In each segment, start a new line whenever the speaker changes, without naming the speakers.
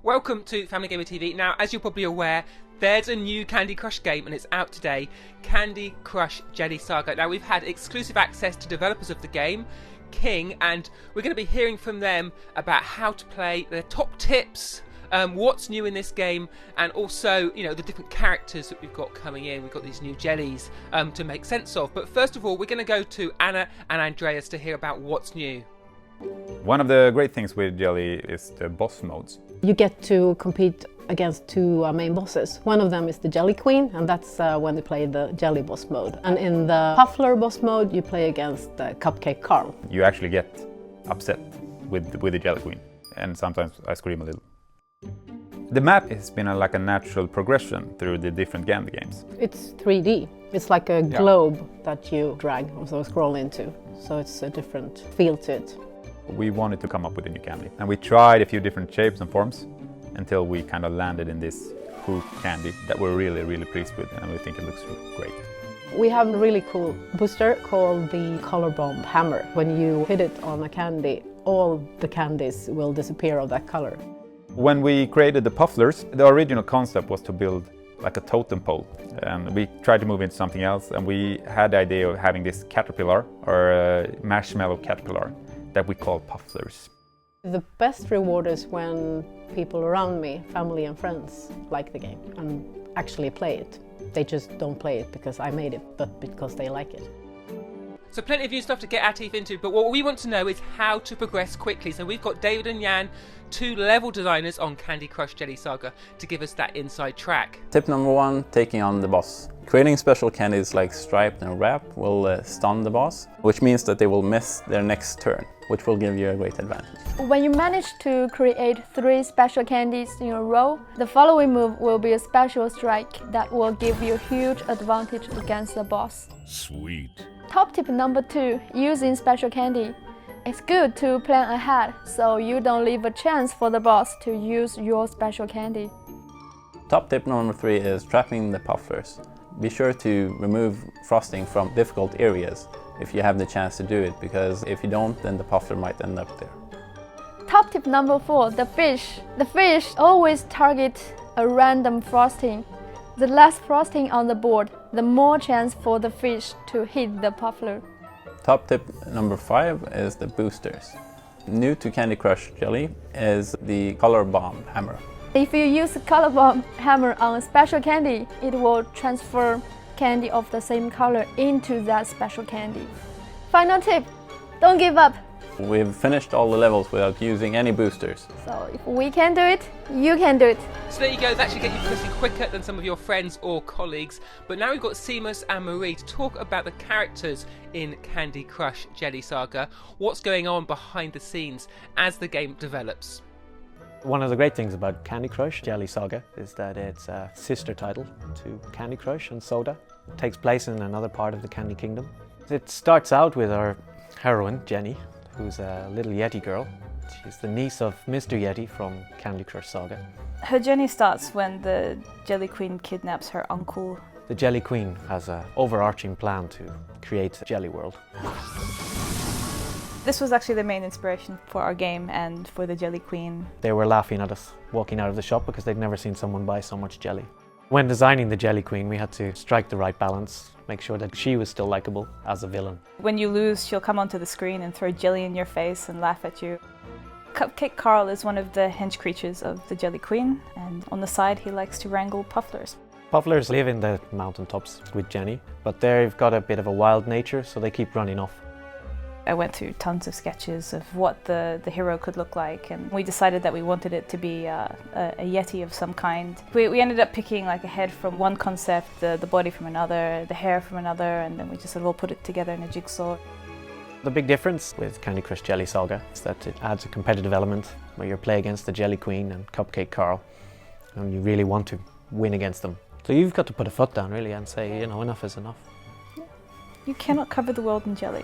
Welcome to Family Gamer TV. Now, as you're probably aware, there's a new Candy Crush game and it's out today, Candy Crush Jelly Saga. Now, we've had exclusive access to developers of the game, King, and we're going to be hearing from them about how to play, their top tips, what's new in this game, and also, you know, the different characters that we've got coming in. We've got these new jellies to make sense of. But first of all, we're going to go to Anna and Andreas to hear about what's new.
One of the great things with Jelly is the boss modes.
You get to compete against two main bosses. One of them is the Jelly Queen, and that's when you play the Jelly boss mode. And in the Puffler boss mode, you play against Cupcake Carl.
You actually get upset with the Jelly Queen, and sometimes I scream a little. The map has been like a natural progression through the different Candy games.
It's 3D. It's like a globe that you drag or scroll into, so it's a different feel to it.
We wanted to come up with a new candy, and we tried a few different shapes and forms until we kind of landed in this hoop candy that we're really pleased with, and we think it looks great.
We have a really cool booster called the Color Bomb Hammer. When you hit it on a candy, all the candies will disappear of that color.
When we created the Pufflers, the original concept was to build like a totem pole, and we tried to move into something else, and we had the idea of having this caterpillar, or a marshmallow caterpillar, that we call Pufflers.
The best reward is when people around me, family and friends, like the game and actually play it. They just don't play it because I made it, but because they like it.
So plenty of new stuff to get our teeth into, but what we want to know is how to progress quickly. So we've got David and Jan, two level designers on Candy Crush Jelly Saga, to give us that inside track.
Tip number 1, taking on the boss. Creating special candies like Striped and Wrap will stun the boss, which means that they will miss their next turn, which will give you a great advantage.
When you manage to create 3 special candies in a row, the following move will be a special strike that will give you a huge advantage against the boss.
Sweet.
Top tip number 2, using special candy. It's good to plan ahead so you don't leave a chance for the boss to use your special candy.
Top tip number 3 is trapping the Pufflers. Be sure to remove frosting from difficult areas if you have the chance to do it, because if you don't, then the Puffler might end up there.
Top tip number 4, the fish. The fish always target a random frosting. The less frosting on the board, the more chance for the fish to hit the Puffler.
Top tip number 5 is the boosters. New to Candy Crush Jelly is the Color Bomb Hammer.
If you use the Color Bomb Hammer on a special candy, it will transfer candy of the same color into that special candy. Final tip, don't give up.
We've finished all the levels without using any boosters.
So if we can do it, you can do it.
So there you go, that should get you progressing quicker than some of your friends or colleagues. But now we've got Seamus and Marie to talk about the characters in Candy Crush Jelly Saga, what's going on behind the scenes as the game develops.
One of the great things about Candy Crush Jelly Saga is that it's a sister title to Candy Crush and Soda. It takes place in another part of the Candy Kingdom. It starts out with our heroine, Jenny, who's a little Yeti girl. She's the niece of Mr. Yeti from Candy Crush Saga.
Her journey starts when the Jelly Queen kidnaps her uncle.
The Jelly Queen has an overarching plan to create a Jelly World.
This was actually the main inspiration for our game and for the Jelly Queen.
They were laughing at us walking out of the shop because they'd never seen someone buy so much jelly. When designing the Jelly Queen, we had to strike the right balance, make sure that she was still likable as a villain.
When you lose, she'll come onto the screen and throw jelly in your face and laugh at you. Cupcake Carl is one of the hench creatures of the Jelly Queen, and on the side he likes to wrangle Pufflers.
Pufflers live in the mountaintops with Jenny, but they've got a bit of a wild nature, so they keep running off.
I went through tons of sketches of what the hero could look like, and we decided that we wanted it to be a Yeti of some kind. We ended up picking like a head from one concept, the body from another, the hair from another, and then we just sort of all put it together in a jigsaw.
The big difference with Candy Crush Jelly Saga is that it adds a competitive element where you play against the Jelly Queen and Cupcake Carl, and you really want to win against them. So you've got to put a foot down really and say, you know, enough is enough.
You cannot cover the world in jelly.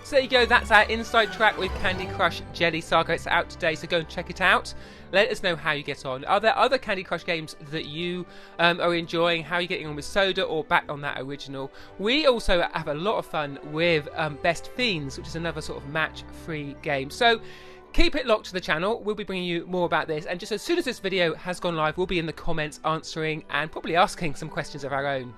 So there you go, that's our inside track with Candy Crush Jelly Saga. It's out today, so go and check it out. Let us know how you get on. Are there other Candy Crush games that you are enjoying? How are you getting on with Soda or back on that original? We also have a lot of fun with Best Fiends, which is another sort of match-free game. So Keep it locked to the channel, we'll be bringing you more about this, and just as soon as this video has gone live, we'll be in the comments answering and probably asking some questions of our own.